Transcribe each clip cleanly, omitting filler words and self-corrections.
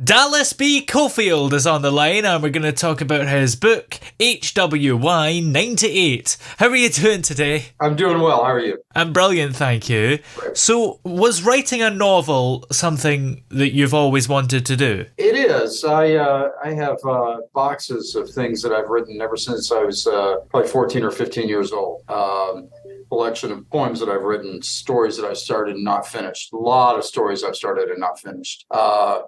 Dallas B Coffield is on the line and we're going to talk about his book, HWY 98. How are you doing today? I'm doing well. How are you? I'm brilliant, thank you. Great. So, was writing a novel something that you've always wanted to do? It is. I have boxes of things that I've written ever since I was probably 14 or 15 years old. Collection of poems that I've written, stories that I started and not finished. A lot of stories I've started and not finished.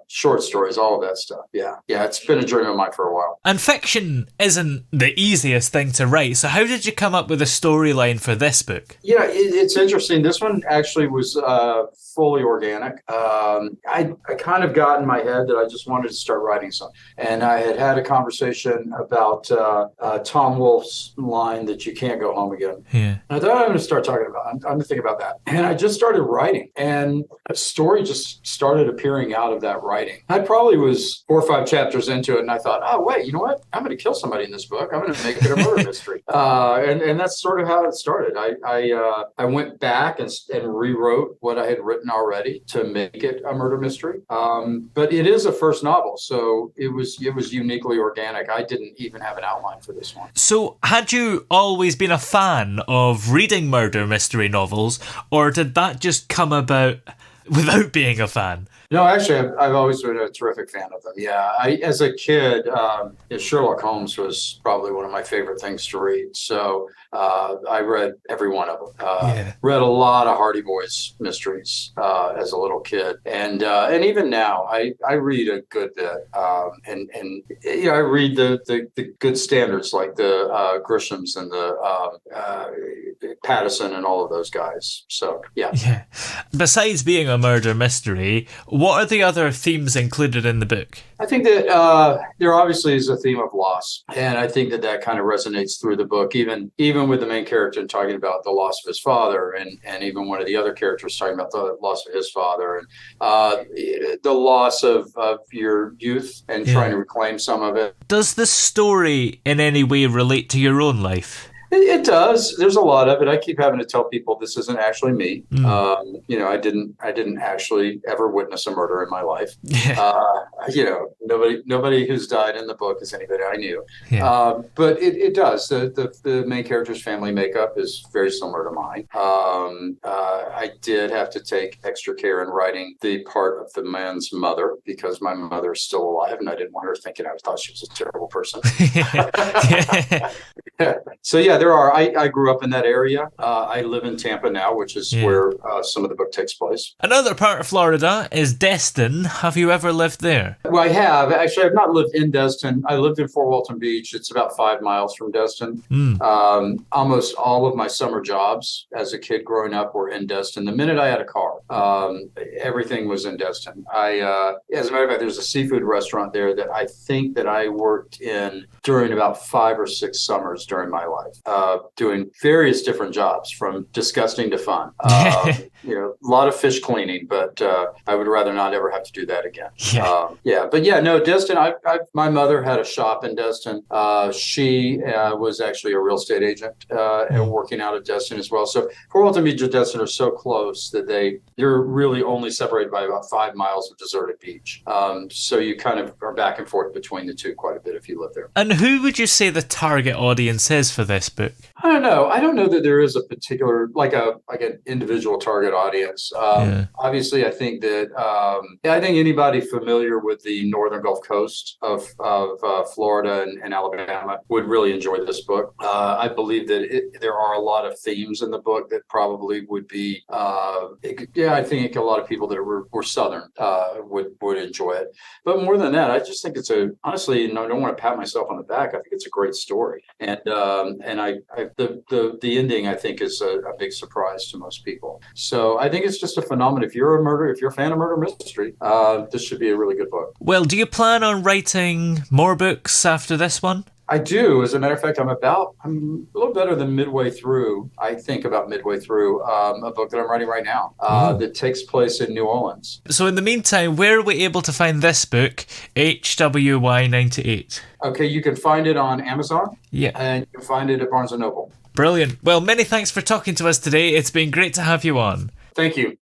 Short stories, all of that stuff. Yeah, it's been a dream of mine for a while. And fiction isn't the easiest thing to write, so how did you come up with a storyline for this book? Yeah, it's interesting. This one actually was fully organic. I kind of got in my head that I just wanted to start writing something. And I had a conversation about Tom Wolfe's line that you can't go home again. Yeah. I thought I'm going to start talking about I'm going to think about that. And I just started writing. And a story just started appearing out of that writing. I probably was 4 or 5 chapters into it. And I thought, oh, wait, you know what? I'm going to kill somebody in this book. I'm going to make it a murder mystery. And that's sort of how it started. I went back and rewrote what I had written already to make it a murder mystery. But it is a first novel, so it was uniquely organic. I didn't even have an outline for this one. So had you always been a fan of reading murder mystery novels, or did that just come about without being a fan? No, actually, I've always been a terrific fan of them. Yeah, as a kid, Sherlock Holmes was probably one of my favorite things to read. So I read every one of them. Read a lot of Hardy Boys mysteries as a little kid, and even now, I read a good bit. And I read the good standards like the Grishams and the Pattison and all of those guys. So yeah. Besides being a murder mystery, what are the other themes included in the book? I think that there obviously is a theme of loss, and I think that kind of resonates through the book, even with the main character talking about the loss of his father, and even one of the other characters talking about the loss of his father, and the loss of your youth and trying to reclaim some of it. Does the story in any way relate to your own life? It does. There's a lot of it. I keep having to tell people this isn't actually me. I didn't actually ever witness a murder in my life. Nobody who's died in the book is anybody I knew. But it does. The main character's family makeup is very similar to mine. I did have to take extra care in writing the part of the man's mother because my mother is still alive, and I didn't want her thinking I thought she was a terrible person. So yeah, there are. I grew up in that area. I live in Tampa now, which is where some of the book takes place. Another part of Florida is Destin. Have you ever lived there? Well, I have. Actually, I've not lived in Destin. I lived in Fort Walton Beach. It's about 5 miles from Destin. Almost all of my summer jobs as a kid growing up were in Destin. The minute I had a car, everything was in Destin. As a matter of fact, there's a seafood restaurant there that I think that I worked in during about 5 or 6 summers during my life, doing various different jobs from disgusting to fun. A lot of fish cleaning, but I would rather not ever have to do that again. Destin. My mother had a shop in Destin. She was actually a real estate agent and working out of Destin as well. So Fort Walton Beach and Destin are so close that they're really only separated by about 5 miles of deserted beach. So you kind of are back and forth between the two quite a bit if you live there. And who would you say the target audience is for this book? I don't know. I don't know that there is a particular, like an individual target audience. Obviously, I think that I think anybody familiar with the northern Gulf Coast of Florida and Alabama would really enjoy this book. I believe that there are a lot of themes in the book that probably would be. I think a lot of people that were Southern would enjoy it. But more than that, I just think it's honestly, and I don't want to pat myself on the back. I think it's a great story, and the ending I think is a big surprise to most people. So I think it's just a phenomenon. If you're a fan of murder mystery, this should be a really good book. Well, do you plan on writing more books after this one? I do. As a matter of fact, I'm a little better than midway through. I think about midway through a book that I'm writing right now that takes place in New Orleans. So in the meantime, where are we able to find this book, HWY 98? Okay, you can find it on Amazon. Yeah. And you can find it at Barnes & Noble. Brilliant. Well, many thanks for talking to us today. It's been great to have you on. Thank you.